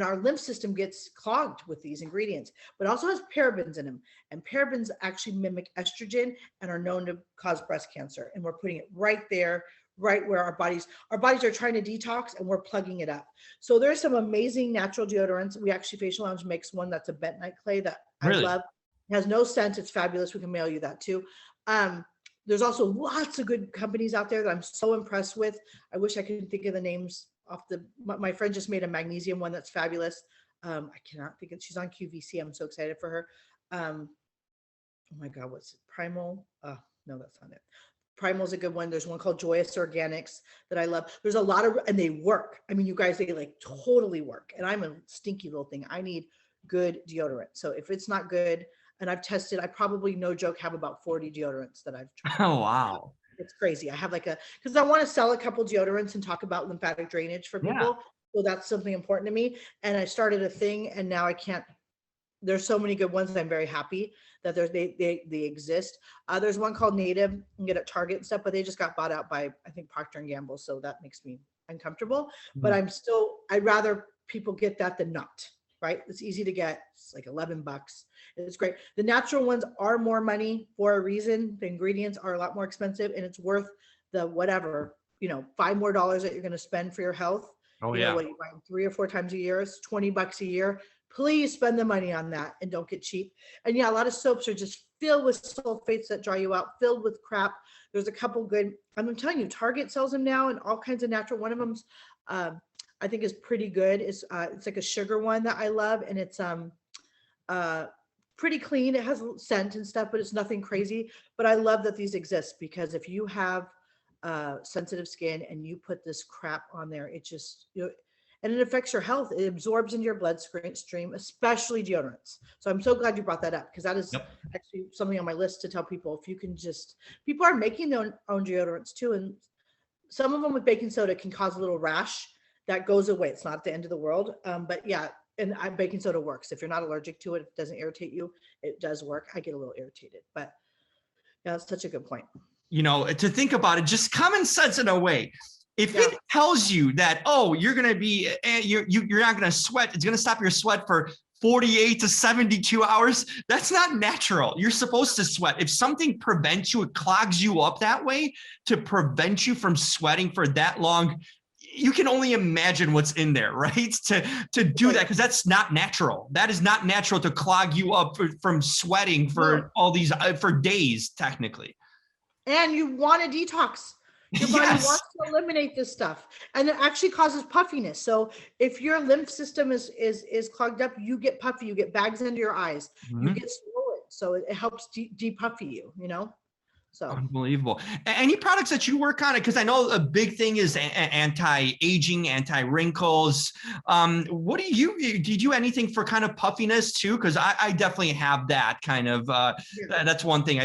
S1: our lymph system gets clogged with these ingredients, but also has parabens in them. And parabens actually mimic estrogen and are known to cause breast cancer. And we're putting it right there, right where our bodies are trying to detox, and we're plugging it up. So there's some amazing natural deodorants. We actually, Facial Lounge makes one that's a bentonite clay that I love. It has no scent. It's fabulous. We can mail you that too. There's also lots of good companies out there that I'm so impressed with. I wish I could think of the names my friend just made a magnesium one that's fabulous. I cannot think of, she's on QVC. I'm so excited for her. Oh my God, what's it? Primal? No, that's not it. Primal's a good one. There's one called Joyous Organics that I love. There's a lot of, and they work. You guys, they totally work. And I'm a stinky little thing. I need good deodorant. So if it's not good, and I've tested, I probably, no joke, have about 40 deodorants that I've tried.
S2: Oh, wow.
S1: It's crazy. I have because I want to sell a couple deodorants and talk about lymphatic drainage for people. So that's something important to me. And I started a thing, and now I can't there's so many good ones. I'm very happy that they exist. There's one called Native, you can get at Target and stuff, but they just got bought out by, I think, Procter and Gamble. So that makes me uncomfortable, but I'd rather people get that than not, right? It's easy to get. It's like $11. It's great. The natural ones are more money for a reason. The ingredients are a lot more expensive, and it's worth the whatever, $5 more that you're going to spend for your health.
S2: Oh,
S1: you know what, you buy them 3 or 4 times a year, it's $20 a year. Please spend the money on that and don't get cheap. And yeah, a lot of soaps are just filled with sulfates that dry you out, filled with crap. There's a couple good, I'm telling you, Target sells them now and all kinds of natural. One of them's I think is pretty good. It's like a sugar one that I love, and it's pretty clean. It has scent and stuff, but it's nothing crazy. But I love that these exist, because if you have sensitive skin and you put this crap on there, it just, and it affects your health. It absorbs into your bloodstream, especially deodorants. So I'm so glad you brought that up, because that is actually something on my list to tell people. If you can just, people are making their own deodorants too, and some of them with baking soda can cause a little rash that goes away. It's not at the end of the world, but yeah, and baking soda works. If you're not allergic to it, if it doesn't irritate you, it does work. I get a little irritated, but yeah, that's such a good point.
S2: To think about it, just common sense in a way. If it tells you that, oh, you're going to be, you're not going to sweat, it's going to stop your sweat for 48 to 72 hours, that's not natural. You're supposed to sweat. If something prevents you, it clogs you up that way to prevent you from sweating for that long, you can only imagine what's in there, right? To do that, because that's not natural. That is not natural to clog you up from sweating for all these, for days, technically.
S1: And you want to detox. Your body wants to eliminate this stuff, and it actually causes puffiness. So if your lymph system is clogged up, you get puffy, you get bags under your eyes, you get swollen. So it helps depuffy you, So
S2: unbelievable. Any products that you work on? Because I know a big thing is anti-aging, anti-wrinkles. What do you do anything for kind of puffiness too? Because I definitely have that kind of, that's one thing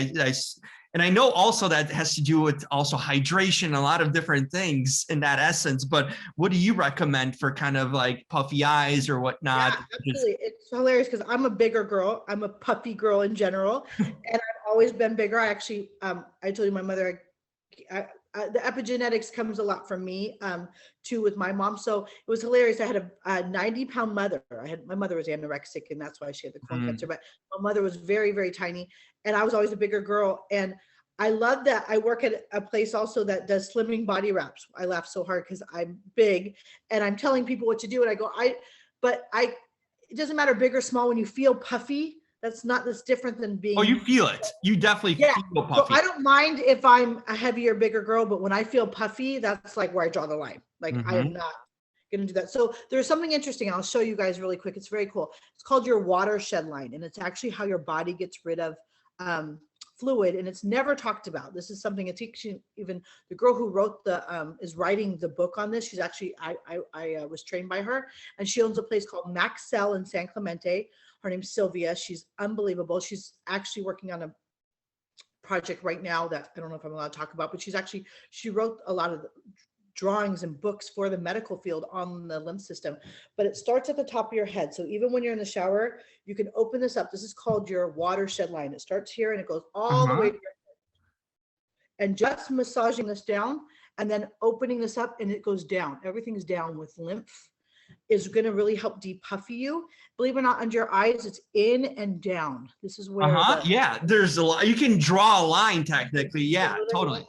S2: and I know also that has to do with also hydration, a lot of different things in that essence. But what do you recommend for kind of like puffy eyes or whatnot?
S1: Yeah, absolutely. It's hilarious because I'm a bigger girl. I'm a puffy girl in general, and I've always been bigger. I actually, I told you my mother, the epigenetics comes a lot from me too with my mom. So it was hilarious. I had a 90-pound mother. My mother was anorexic, and that's why she had the colon cancer. But my mother was very, very tiny, and I was always a bigger girl. And I love that I work at a place also that does slimming body wraps. I laugh so hard because I'm big and I'm telling people what to do. And I go, it doesn't matter big or small. When you feel puffy, that's different than being.
S2: Oh, you feel it. You definitely feel puffy.
S1: So I don't mind if I'm a heavier, bigger girl, but when I feel puffy, that's like where I draw the line. Like I am not going to do that. So there's something interesting. I'll show you guys really quick. It's very cool. It's called your Watershed line. And it's actually how your body gets rid of fluid, and it's never talked about. This is something it's even the girl who wrote is writing the book on this. She's actually, I was trained by her, and she owns a place called Maxell in San Clemente. Her name's Sylvia. She's unbelievable. She's actually working on a project right now that I don't know if I'm allowed to talk about, but she wrote a lot of the drawings and books for the medical field on the lymph system. But it starts at the top of your head. So even when you're in the shower, you can open this up. This is called your Watershed line. It starts here and it goes all the way to your head. And just massaging this down and then opening this up, and it goes down. Everything's down with lymph is going to really help depuffy you. Believe it or not, under your eyes, it's in and down. This is where
S2: there's a lot. You can draw a line technically. Yeah, totally.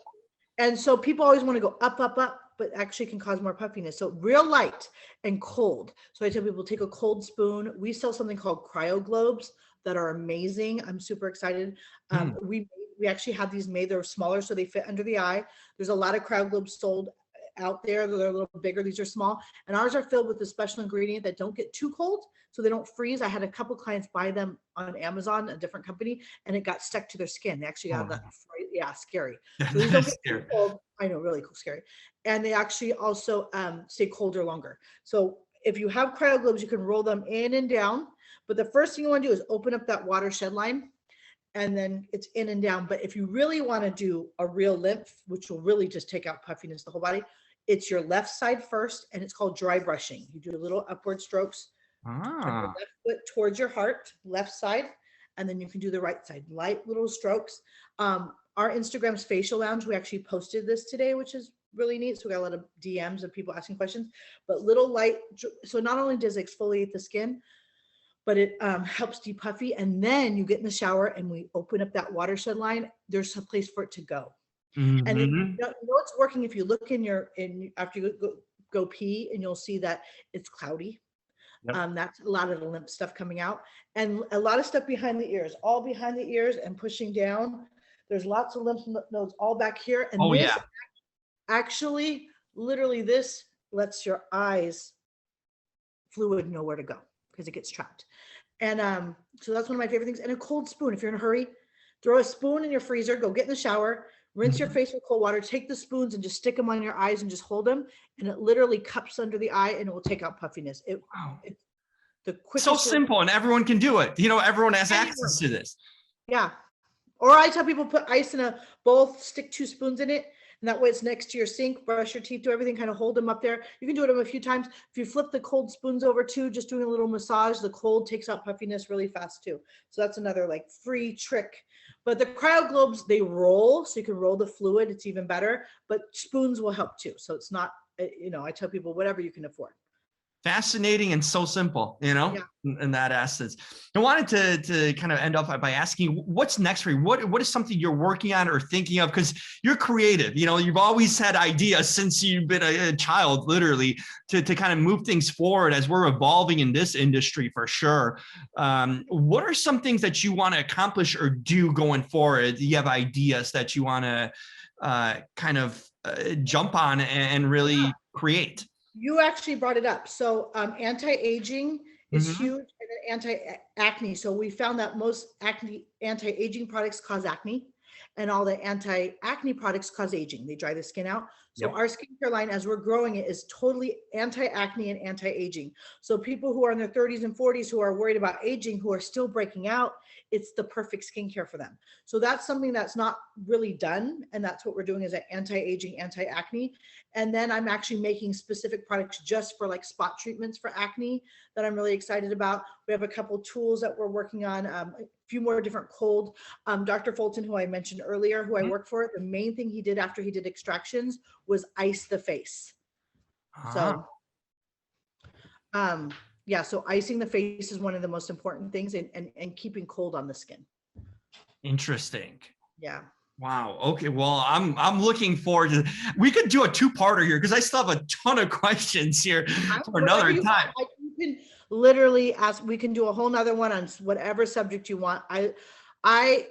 S1: And so people always want to go up, up, up, but actually can cause more puffiness. So real light and cold. So I tell people, take a cold spoon. We sell something called Cryoglobes that are amazing. I'm super excited. We actually have these made. They're smaller, so they fit under the eye. There's a lot of Cryoglobes sold out there. They're a little bigger. These are small. And ours are filled with a special ingredient that don't get too cold, so they don't freeze. I had a couple clients buy them on Amazon, a different company, and it got stuck to their skin. They actually got that. Yeah, scary. So these don't get too cold. I know, really cool, scary. And they actually also stay colder longer. So if you have Cryoglobes, you can roll them in and down. But the first thing you want to do is open up that Watershed line, and then it's in and down. But if you really want to do a real lymph, which will really just take out puffiness the whole body, it's your left side first, and it's called dry brushing. You do little upward strokes Turn your left foot towards your heart, left side, and then you can do the right side. Light little strokes. Our Instagram's Facial Lounge, we actually posted this today, which is really neat. So we got a lot of DMs of people asking questions, but little light. So not only does it exfoliate the skin, but it helps depuffy. And then you get in the shower and we open up that watershed line. There's a place for it to go. And it, you know it's working if you look after you go pee, and you'll see that it's cloudy. Yep. That's a lot of the lymph stuff coming out, and a lot of stuff behind the ears, all behind the ears and pushing down. There's lots of lymph nodes all back here. And this actually, literally, this lets your eyes fluid know where to go because it gets trapped. And so that's one of my favorite things. And a cold spoon. If you're in a hurry, throw a spoon in your freezer, go get in the shower, rinse your face with cold water, take the spoons and just stick them on your eyes and just hold them. And it literally cups under the eye and it will take out puffiness. It's the quickest.
S2: So simple, and everyone can do it. You know, everyone has access to this.
S1: Yeah. Or I tell people, put ice in a bowl, stick 2 spoons in it, and that way it's next to your sink, brush your teeth, do everything, kind of hold them up there. You can do it a few times. If you flip the cold spoons over too, just doing a little massage, the cold takes out puffiness really fast too. So that's another like free trick. But the Cryoglobes, they roll, so you can roll the fluid. It's even better, but spoons will help too. So it's not, you know, I tell people whatever you can afford.
S2: Fascinating and so simple, you know, in that essence. I wanted to kind of end off by asking you, what's next for you? What is something you're working on or thinking of? Because you're creative, you know, you've always had ideas since you've been a child, literally, to kind of move things forward as we're evolving in this industry for sure. What are some things that you want to accomplish or do going forward? Do you have ideas that you want to kind of jump on and really create?
S1: You actually brought it up. So anti-aging is huge, and then anti-acne. So we found that most anti-aging products cause acne, and all the anti-acne products cause aging. They dry the skin out. So our skincare line, as we're growing it, is totally anti-acne and anti-aging. So people who are in their 30s and 40s who are worried about aging, who are still breaking out, it's the perfect skincare for them. So that's something that's not really done. And that's what we're doing, is an anti-aging, anti-acne. And then I'm actually making specific products just for like spot treatments for acne that I'm really excited about. We have a couple tools that we're working on, a few more different cold. Dr. Fulton, who I mentioned earlier, who I work for, the main thing he did after he did extractions was ice the face. So yeah, so icing the face is one of the most important things, and keeping cold on the skin.
S2: Interesting.
S1: Yeah.
S2: Wow. Okay. Well, I'm looking forward to. We could do a 2-parter here because I still have a ton of questions here for another time.
S1: You can literally ask. We can do a whole nother one on whatever subject you want.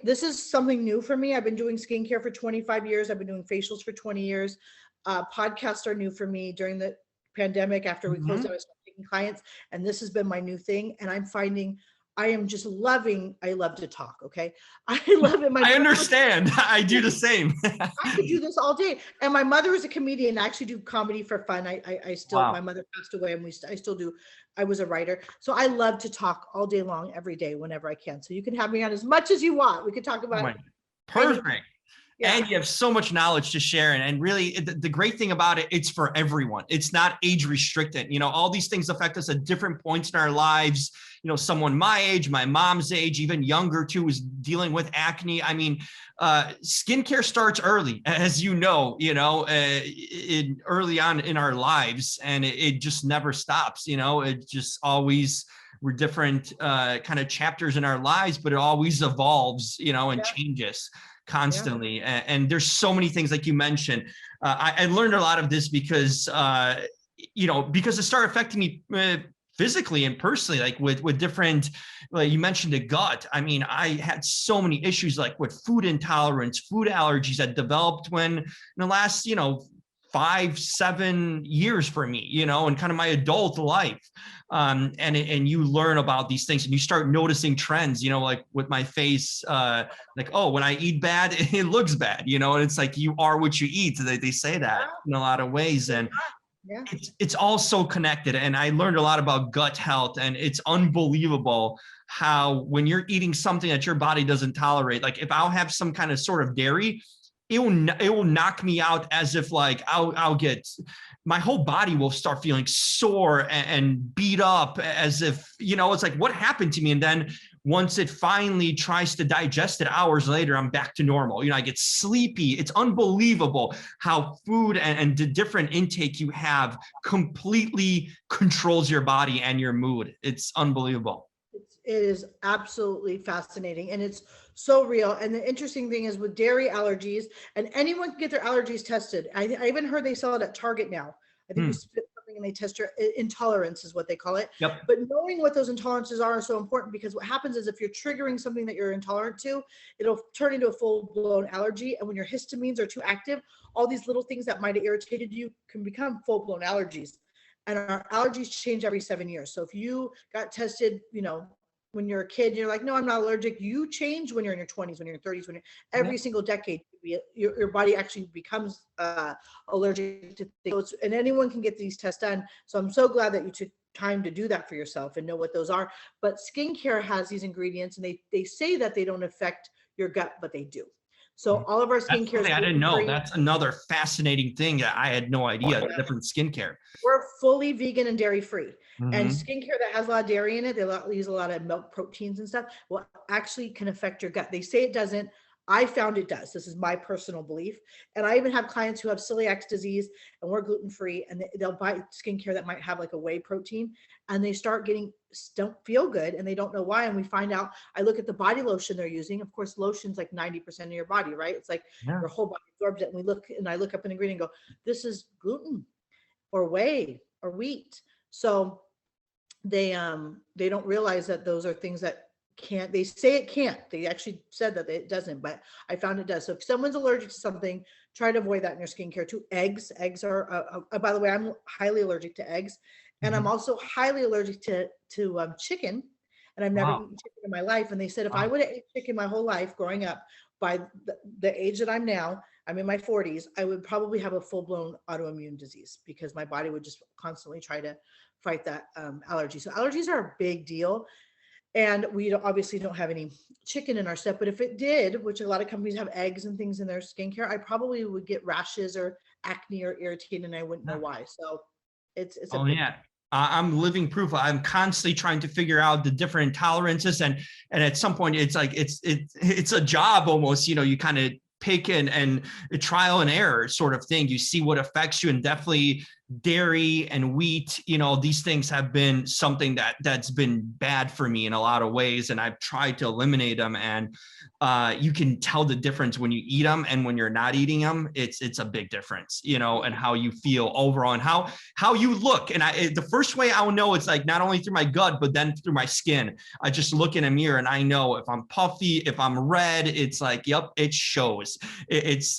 S1: This is something new for me. I've been doing skincare for 25 years. I've been doing facials for 20 years. Podcasts are new for me during the pandemic. After we closed out, I started taking clients, and this has been my new thing. And I'm finding I am just loving. I love to talk. Okay, I love it.
S2: I understand. I do the same.
S1: I could do this all day. And my mother is a comedian. I actually do comedy for fun. I still. My mother passed away, and I still do. I was a writer, so I love to talk all day long, every day, whenever I can. So you can have me on as much as you want. We could talk about.
S2: Perfect. Yeah. And you have so much knowledge to share. And really, the great thing about it, it's for everyone. It's not age restricted. You know, all these things affect us at different points in our lives. You know, someone my age, my mom's age, even younger too, is dealing with acne. I mean, skincare starts early, as you know, early on in our lives, and it just never stops. You know, it just always, we're different kind of chapters in our lives, but it always evolves, and changes constantly. And there's so many things, like you mentioned. I learned a lot of this because it started affecting me physically and personally, like with different, like you mentioned the gut. I mean, I had so many issues, like with food intolerance, food allergies that developed in the last, 5-7 years for me, and kind of my adult life. And you learn about these things and you start noticing trends, like with my face, like, oh, when I eat bad, it looks bad, and it's like, you are what you eat. They say that in a lot of ways. And it's all so connected. And I learned a lot about gut health, and it's unbelievable how when you're eating something that your body doesn't tolerate, like if I'll have some kind of sort of dairy, it will knock me out, as if like I'll get my whole body will start feeling sore and beat up, as if, it's like, what happened to me? And then once it finally tries to digest it hours later, I'm back to normal. I get sleepy. It's unbelievable how food and the different intake you have completely controls your body and your mood. It's unbelievable.
S1: It is absolutely fascinating, and it's so real. And the interesting thing is with dairy allergies, and anyone can get their allergies tested. I even heard they sell it at Target now. I think you spit something and they test your intolerance, is what they call it.
S2: Yep.
S1: But knowing what those intolerances are is so important, because what happens is if you're triggering something that you're intolerant to, it'll turn into a full-blown allergy. And when your histamines are too active, all these little things that might have irritated you can become full-blown allergies. And our allergies change every 7 years. So if you got tested, when you're a kid, you're like, no, I'm not allergic. You change when you're in your 20s, when you're in your 30s, every single decade, your body actually becomes allergic to things. And anyone can get these tests done. So I'm so glad that you took time to do that for yourself and know what those are. But skincare has these ingredients, and they say that they don't affect your gut, but they do. So all of our skincare.
S2: I didn't know. That's another fascinating thing that I had no idea. The different skincare.
S1: We're fully vegan and dairy free. And skincare that has a lot of dairy in it, they use a lot of milk proteins and stuff, well, actually can affect your gut. They say it doesn't. I found it does. This is my personal belief. And I even have clients who have celiac disease and we're gluten-free, and they'll buy skincare that might have like a whey protein, and they start don't feel good, and they don't know why. And we find out, I look at the body lotion they're using. Of course, lotion's like 90% of your body, right? It's like your whole body absorbs it. And I look up an ingredient and go, this is gluten or whey or wheat. So they don't realize that those are things that they say it can't. They actually said that it doesn't, but I found it does. So if someone's allergic to something, try to avoid that in your skincare too. Eggs are, by the way, I'm highly allergic to eggs, and I'm also highly allergic to chicken. And I've never eaten chicken in my life. And they said, if I would have ate chicken my whole life growing up, by the age that I'm now, I'm in my 40s, I would probably have a full-blown autoimmune disease, because my body would just constantly try to fight that allergy. So allergies are a big deal. And we obviously don't have any chicken in our stuff, but if it did, which a lot of companies have eggs and things in their skincare, I probably would get rashes or acne or irritated, and I wouldn't know why. So it's
S2: I'm living proof. I'm constantly trying to figure out the different intolerances, and at some point it's like it's a job almost. You kind of pick and a trial and error sort of thing. You see what affects you, and definitely dairy and wheat, these things have been something that's been bad for me in a lot of ways, and I've tried to eliminate them. And you can tell the difference when you eat them and when you're not eating them. It's a big difference, and how you feel overall and how you look. And the first way I'll know, it's like not only through my gut, but then through my skin. I just look in a mirror and I know if I'm puffy, if I'm red. It's like, yep, it shows. It's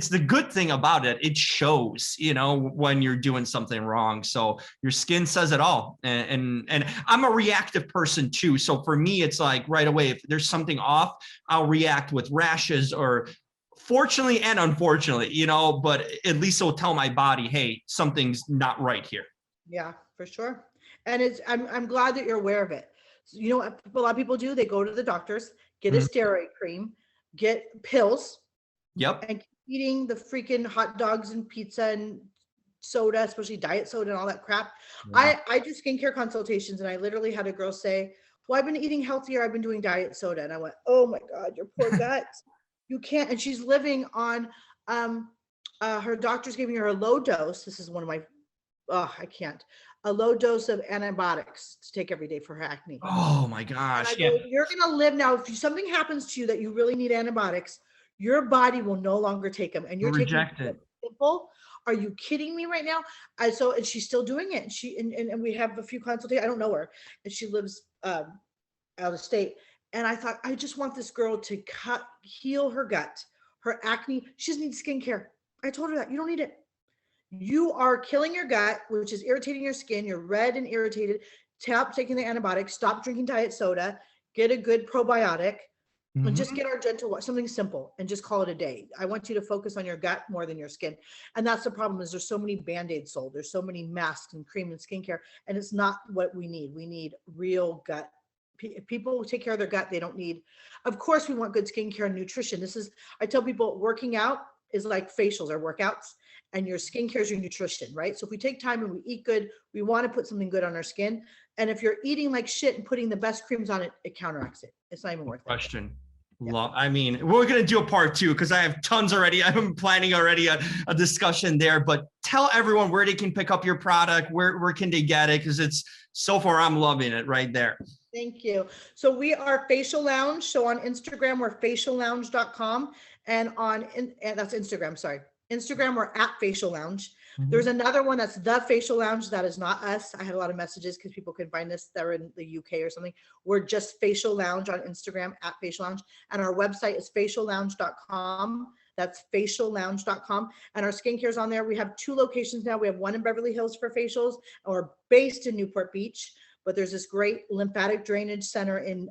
S2: the good thing about it. It shows, when you're doing something wrong. So your skin says it all. And I'm a reactive person too. So for me, it's like right away, if there's something off, I'll react with rashes, or fortunately and unfortunately, but at least it'll tell my body, hey, something's not right here.
S1: Yeah, for sure. And I'm glad that you're aware of it. So, what a lot of people do, they go to the doctors, get a steroid cream, get pills.
S2: Yep.
S1: And keep eating the freaking hot dogs and pizza and soda, especially diet soda and all that crap. Yeah. I do skincare consultations, and I literally had a girl say, well, I've been eating healthier. I've been doing diet soda. And I went, oh my God, your poor gut. You can't. And she's living on, her doctor's giving her a low dose. This is one of my, I can't. A low dose of antibiotics to take every day for her acne.
S2: Oh my gosh. Yeah.
S1: You're going to live now. If something happens to you that you really need antibiotics, your body will no longer take them. And you're
S2: rejected.
S1: Simple. Are you kidding me right now? And she's still doing it. And we have a few consultations. I don't know her, and she lives out of state. And I thought, I just want this girl to heal her gut, her acne. She doesn't need skincare. I told her that you don't need it. You are killing your gut, which is irritating your skin. You're red and irritated. Stop taking the antibiotics. Stop drinking diet soda. Get a good probiotic. And just get our gentle, something simple, and just call it a day. I want you to focus on your gut more than your skin. And that's the problem, is there's so many Band-Aids sold. There's so many masks and cream and skincare, and it's not what we need. We need real gut. If people take care of their gut, they don't need, of course we want good skincare and nutrition. I tell people, working out is like facials or workouts, and your skincare is your nutrition, right? So if we take time and we eat good, we want to put something good on our skin. And if you're eating like shit and putting the best creams on it, it counteracts it. It's not even worth it.
S2: Question. Yeah. I mean, we're going to do a part 2 because I have tons already. I'm planning already a discussion there, but tell everyone where they can pick up your product. Where can they get it? Because it's so far, I'm loving it right there.
S1: Thank you. So we are Facial Lounge. So on Instagram, we're faciallounge.com, and that's Instagram. Sorry. Instagram, we're at Facial Lounge. Mm-hmm. There's another one that's The Facial Lounge. That is not us. I had a lot of messages because people can find us. They're in the UK or something. We're just Facial Lounge on Instagram, at Facial Lounge. And our website is faciallounge.com. That's faciallounge.com. And our skincare's on there. We have 2 locations now. We have one in Beverly Hills for facials, and we're based in Newport Beach. But there's this great lymphatic drainage center in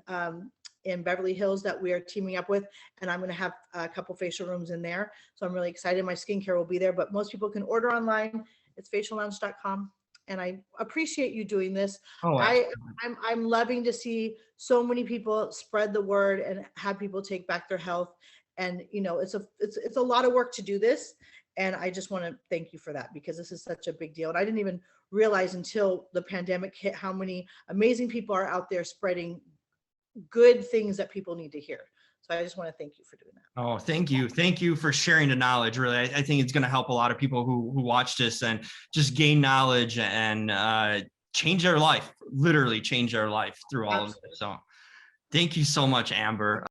S1: Beverly Hills that we are teaming up with, and I'm going to have a couple facial rooms in there. So I'm really excited. My skincare will be there, but most people can order online. It's faciallounge.com, and I appreciate you doing this. Oh, I'm loving to see so many people spread the word and have people take back their health. And it's a lot of work to do this, and I just want to thank you for that, because this is such a big deal. And I didn't even realize until the pandemic hit how many amazing people are out there spreading good things that people need to hear. So I just want to thank you for doing that.
S2: Oh, thank you. Thank you for sharing the knowledge. Really, I think it's going to help a lot of people who watch this and just gain knowledge and change their life, literally change their life through all of this. So thank you so much, Amber.